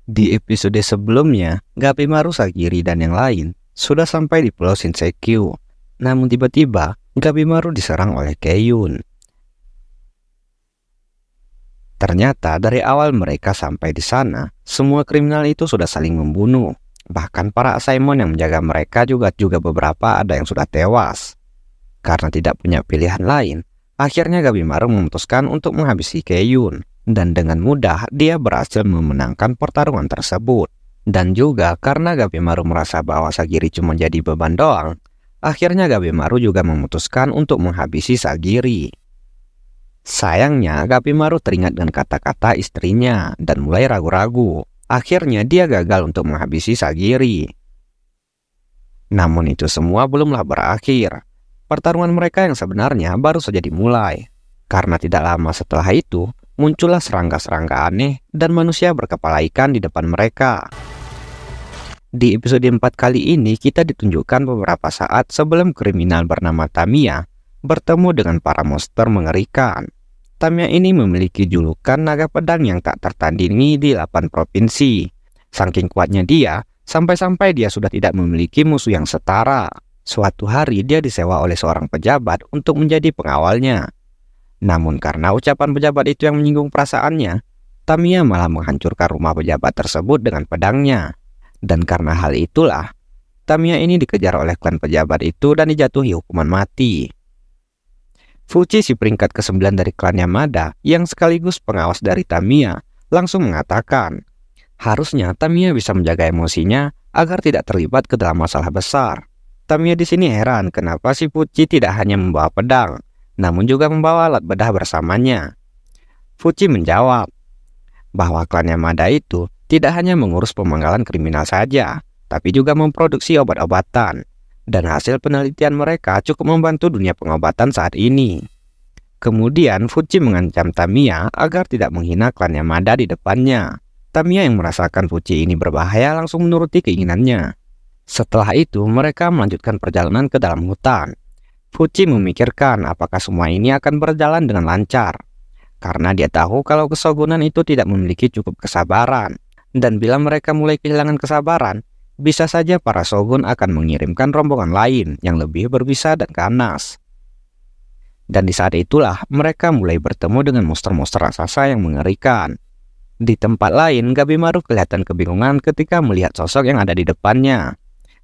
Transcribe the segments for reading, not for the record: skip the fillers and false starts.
Di episode sebelumnya, Gabimaru, Sagiri, dan yang lain sudah sampai di Pulau Shinsengyu. Namun tiba-tiba, Gabimaru diserang oleh Keyun. Ternyata dari awal mereka sampai di sana, semua kriminal itu sudah saling membunuh. Bahkan para Asaemon yang menjaga mereka juga beberapa ada yang sudah tewas. Karena tidak punya pilihan lain, akhirnya Gabimaru memutuskan untuk menghabisi Keyun. Dan dengan mudah dia berhasil memenangkan pertarungan tersebut. Dan juga karena Gabimaru merasa bahwa Sagiri cuma jadi beban doang, akhirnya Gabimaru juga memutuskan untuk menghabisi Sagiri. Sayangnya Gabimaru teringat dengan kata-kata istrinya dan mulai ragu-ragu. Akhirnya dia gagal untuk menghabisi Sagiri. Namun itu semua belumlah berakhir. Pertarungan mereka yang sebenarnya baru saja dimulai. Karena tidak lama setelah itu, muncullah serangga-serangga aneh dan manusia berkepala ikan di depan mereka. Di episode 4 kali ini kita ditunjukkan beberapa saat sebelum kriminal bernama Tamiya bertemu dengan para monster mengerikan. Tamiya ini memiliki julukan naga pedang yang tak tertandingi di 8 provinsi. Saking kuatnya dia, sampai-sampai dia sudah tidak memiliki musuh yang setara. Suatu hari dia disewa oleh seorang pejabat untuk menjadi pengawalnya. Namun karena ucapan pejabat itu yang menyinggung perasaannya, Tamiya malah menghancurkan rumah pejabat tersebut dengan pedangnya. Dan karena hal itulah, Tamiya ini dikejar oleh klan pejabat itu dan dijatuhi hukuman mati. Fuji, si peringkat ke-9 dari klan Yamada yang sekaligus pengawas dari Tamiya, langsung mengatakan, harusnya Tamiya bisa menjaga emosinya agar tidak terlibat ke dalam masalah besar. Tamiya di sini heran kenapa si Fuji tidak hanya membawa pedang, namun juga membawa alat bedah bersamanya. Fuji menjawab bahwa klan Yamada itu tidak hanya mengurus pemanggalan kriminal saja, tapi juga memproduksi obat-obatan. Dan hasil penelitian mereka cukup membantu dunia pengobatan saat ini. Kemudian Fuji mengancam Tamiya agar tidak menghina klan Yamada di depannya. Tamiya yang merasakan Fuji ini berbahaya langsung menuruti keinginannya. Setelah itu mereka melanjutkan perjalanan ke dalam hutan. Fuji memikirkan apakah semua ini akan berjalan dengan lancar. Karena dia tahu kalau kesogunan itu tidak memiliki cukup kesabaran. Dan bila mereka mulai kehilangan kesabaran, bisa saja para shogun akan mengirimkan rombongan lain yang lebih berbisa dan ganas. Dan di saat itulah mereka mulai bertemu dengan monster-monster raksasa yang mengerikan. Di tempat lain, Gabimaru kelihatan kebingungan ketika melihat sosok yang ada di depannya.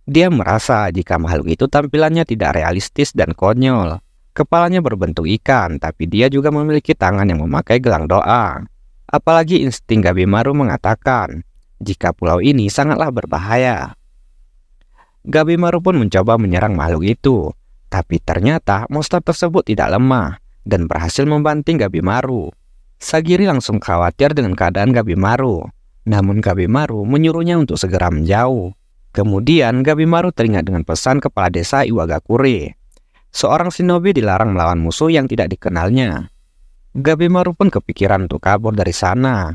Dia merasa jika makhluk itu tampilannya tidak realistis dan konyol. Kepalanya berbentuk ikan, tapi dia juga memiliki tangan yang memakai gelang doa. Apalagi insting Gabimaru mengatakan, jika pulau ini sangatlah berbahaya. Gabimaru pun mencoba menyerang makhluk itu, tapi ternyata monster tersebut tidak lemah dan berhasil membanting Gabimaru. Sagiri langsung khawatir dengan keadaan Gabimaru, namun Gabimaru menyuruhnya untuk segera menjauh. Kemudian Gabimaru teringat dengan pesan kepala desa Iwagakure. Seorang shinobi dilarang melawan musuh yang tidak dikenalnya. Gabimaru pun kepikiran untuk kabur dari sana.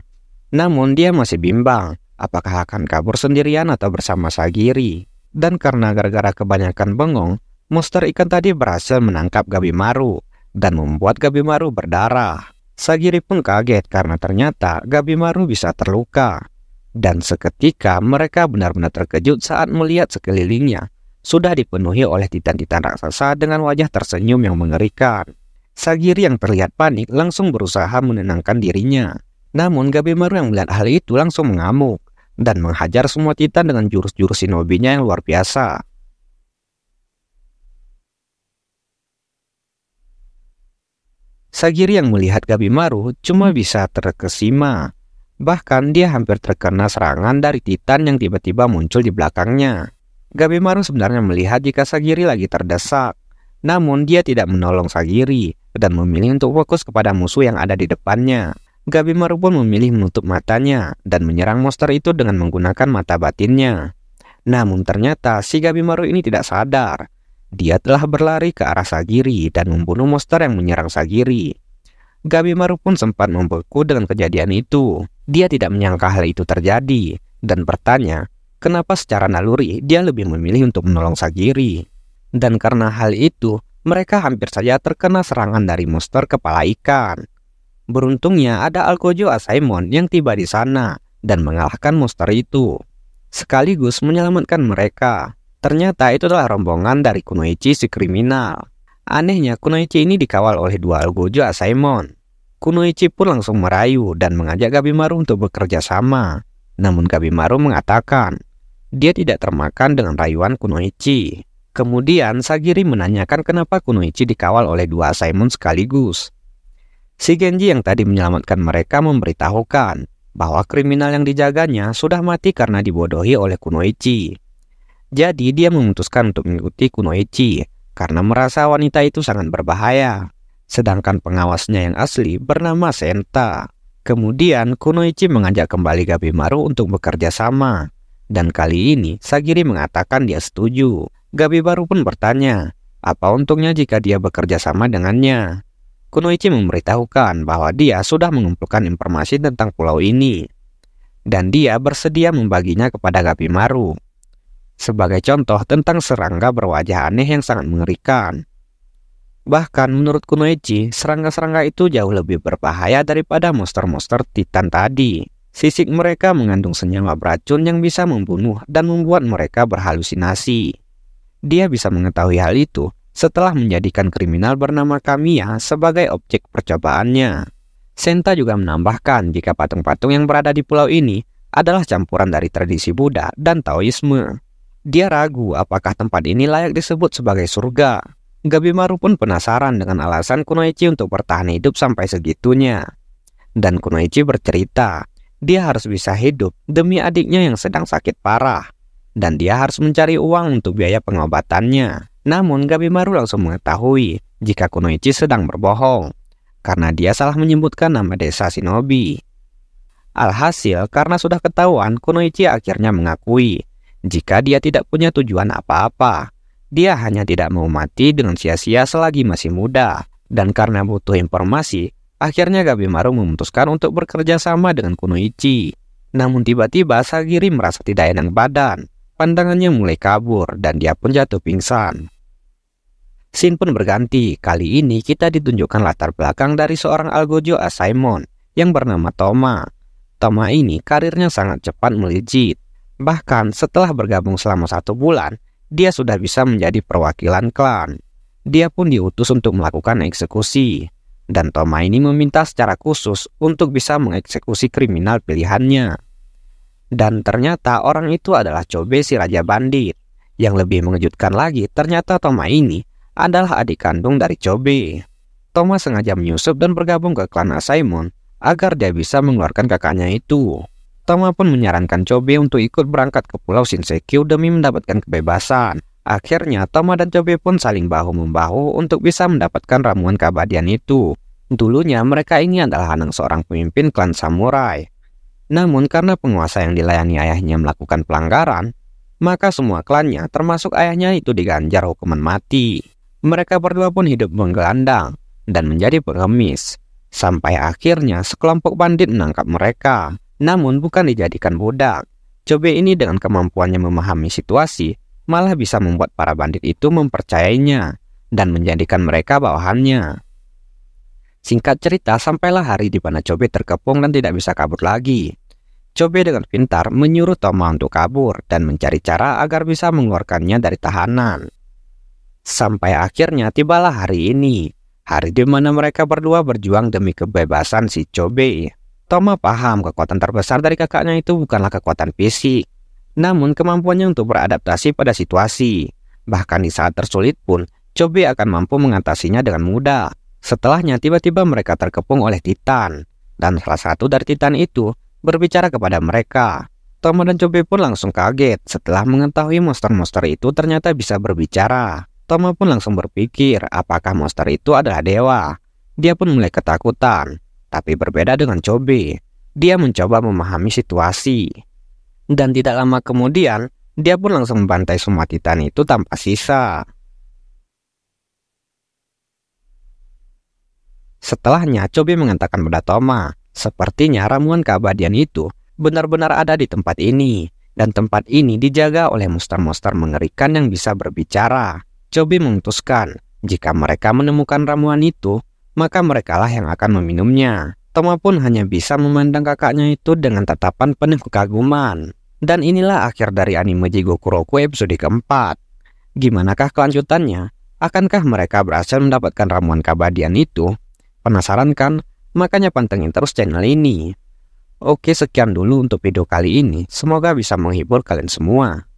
Namun dia masih bimbang apakah akan kabur sendirian atau bersama Sagiri. Dan karena gara-gara kebanyakan bengong, monster ikan tadi berhasil menangkap Gabimaru dan membuat Gabimaru berdarah. Sagiri pun kaget karena ternyata Gabimaru bisa terluka. Dan seketika mereka benar-benar terkejut saat melihat sekelilingnya sudah dipenuhi oleh titan-titan raksasa dengan wajah tersenyum yang mengerikan. Sagiri yang terlihat panik langsung berusaha menenangkan dirinya. Namun Gabimaru yang melihat hal itu langsung mengamuk dan menghajar semua titan dengan jurus-jurus shinobinya yang luar biasa. Sagiri yang melihat Gabimaru cuma bisa terkesima. Bahkan dia hampir terkena serangan dari titan yang tiba-tiba muncul di belakangnya. Gabimaru sebenarnya melihat jika Sagiri lagi terdesak. Namun dia tidak menolong Sagiri dan memilih untuk fokus kepada musuh yang ada di depannya. Gabimaru pun memilih menutup matanya dan menyerang monster itu dengan menggunakan mata batinnya. Namun ternyata si Gabimaru ini tidak sadar. Dia telah berlari ke arah Sagiri dan membunuh monster yang menyerang Sagiri. Gabimaru pun sempat membeku dengan kejadian itu. Dia tidak menyangka hal itu terjadi dan bertanya, kenapa secara naluri dia lebih memilih untuk menolong Sagiri. Dan karena hal itu, mereka hampir saja terkena serangan dari monster kepala ikan. Beruntungnya ada Algojo Asaemon yang tiba di sana dan mengalahkan monster itu, sekaligus menyelamatkan mereka. Ternyata itu adalah rombongan dari Kunoichi si kriminal. Anehnya, Kunoichi ini dikawal oleh dua Algojo Asaemon. Kunoichi pun langsung merayu dan mengajak Gabimaru untuk bekerja sama. Namun Gabimaru mengatakan dia tidak termakan dengan rayuan Kunoichi. Kemudian Sagiri menanyakan kenapa Kunoichi dikawal oleh dua Asaemon sekaligus. Si Genji yang tadi menyelamatkan mereka memberitahukan bahwa kriminal yang dijaganya sudah mati karena dibodohi oleh Kunoichi. Jadi dia memutuskan untuk mengikuti Kunoichi karena merasa wanita itu sangat berbahaya. Sedangkan pengawasnya yang asli bernama Senta. Kemudian Kunoichi mengajak kembali Gabimaru untuk bekerja sama. Dan kali ini Sagiri mengatakan dia setuju. Gabimaru pun bertanya, apa untungnya jika dia bekerja sama dengannya? Kunoichi memberitahukan bahwa dia sudah mengumpulkan informasi tentang pulau ini. Dan dia bersedia membaginya kepada Gabimaru. Sebagai contoh tentang serangga berwajah aneh yang sangat mengerikan. Bahkan menurut Kunoichi, serangga-serangga itu jauh lebih berbahaya daripada monster-monster Titan tadi. Sisik mereka mengandung senyawa beracun yang bisa membunuh dan membuat mereka berhalusinasi. Dia bisa mengetahui hal itu setelah menjadikan kriminal bernama Kamiya sebagai objek percobaannya. Senta juga menambahkan jika patung-patung yang berada di pulau ini adalah campuran dari tradisi Buddha dan Taoisme. Dia ragu apakah tempat ini layak disebut sebagai surga. Gabimaru pun penasaran dengan alasan Kunoichi untuk bertahan hidup sampai segitunya. Dan Kunoichi bercerita, dia harus bisa hidup demi adiknya yang sedang sakit parah. Dan dia harus mencari uang untuk biaya pengobatannya. Namun Gabimaru langsung mengetahui jika Kunoichi sedang berbohong, karena dia salah menyebutkan nama desa Shinobi. Alhasil, karena sudah ketahuan, Kunoichi akhirnya mengakui jika dia tidak punya tujuan apa-apa. Dia hanya tidak mau mati dengan sia-sia selagi masih muda. Dan karena butuh informasi, akhirnya Gabimaru memutuskan untuk bekerja sama dengan Kunoichi. Namun tiba-tiba Sagiri merasa tidak enak badan. Pandangannya mulai kabur dan dia pun jatuh pingsan. Scene pun berganti. Kali ini kita ditunjukkan latar belakang dari seorang Algojo Asaemon yang bernama Toma. Toma ini karirnya sangat cepat melejit. Bahkan setelah bergabung selama 1 bulan, dia sudah bisa menjadi perwakilan klan. Dia pun diutus untuk melakukan eksekusi. Dan Toma ini meminta secara khusus untuk bisa mengeksekusi kriminal pilihannya. Dan ternyata orang itu adalah Chobe si Raja Bandit. Yang lebih mengejutkan lagi, ternyata Toma ini adalah adik kandung dari Chobe. Toma sengaja menyusup dan bergabung ke klan Asaemon agar dia bisa mengeluarkan kakaknya itu. Toma pun menyarankan Chobe untuk ikut berangkat ke Pulau Shinseikyo demi mendapatkan kebebasan. Akhirnya Toma dan Chobe pun saling bahu-membahu untuk bisa mendapatkan ramuan keabadian itu. Dulunya mereka ini adalah anak seorang pemimpin klan samurai. Namun karena penguasa yang dilayani ayahnya melakukan pelanggaran, maka semua klannya termasuk ayahnya itu diganjar hukuman mati. Mereka berdua pun hidup menggelandang dan menjadi pengemis. Sampai akhirnya sekelompok bandit menangkap mereka, namun bukan dijadikan budak. Chobe ini dengan kemampuannya memahami situasi, malah bisa membuat para bandit itu mempercayainya dan menjadikan mereka bawahannya. Singkat cerita, sampailah hari di mana Chobe terkepung dan tidak bisa kabur lagi. Chobe dengan pintar menyuruh Toma untuk kabur dan mencari cara agar bisa mengeluarkannya dari tahanan. Sampai akhirnya tibalah hari ini, hari di mana mereka berdua berjuang demi kebebasan si Chobe. Toma paham kekuatan terbesar dari kakaknya itu bukanlah kekuatan fisik, namun kemampuannya untuk beradaptasi pada situasi. Bahkan di saat tersulit pun, Chobe akan mampu mengatasinya dengan mudah. Setelahnya tiba-tiba mereka terkepung oleh Titan, dan salah satu dari Titan itu berbicara kepada mereka. Toma dan Chobe pun langsung kaget setelah mengetahui monster-monster itu ternyata bisa berbicara. Toma pun langsung berpikir apakah monster itu adalah dewa. Dia pun mulai ketakutan, tapi berbeda dengan Chobe. Dia mencoba memahami situasi. Dan tidak lama kemudian, dia pun langsung membantai semua Titan itu tanpa sisa. Setelahnya, Chobe mengatakan pada Toma, sepertinya ramuan keabadian itu benar-benar ada di tempat ini. Dan tempat ini dijaga oleh monster-monster mengerikan yang bisa berbicara. Chobe memutuskan, jika mereka menemukan ramuan itu, maka merekalah yang akan meminumnya. Toma pun hanya bisa memandang kakaknya itu dengan tatapan penuh kekaguman. Dan inilah akhir dari anime Jigoku Roku episode keempat. Gimanakah kelanjutannya? Akankah mereka berhasil mendapatkan ramuan keabadian itu? Penasaran kan? Makanya pantengin terus channel ini. Oke, sekian dulu untuk video kali ini. Semoga bisa menghibur kalian semua.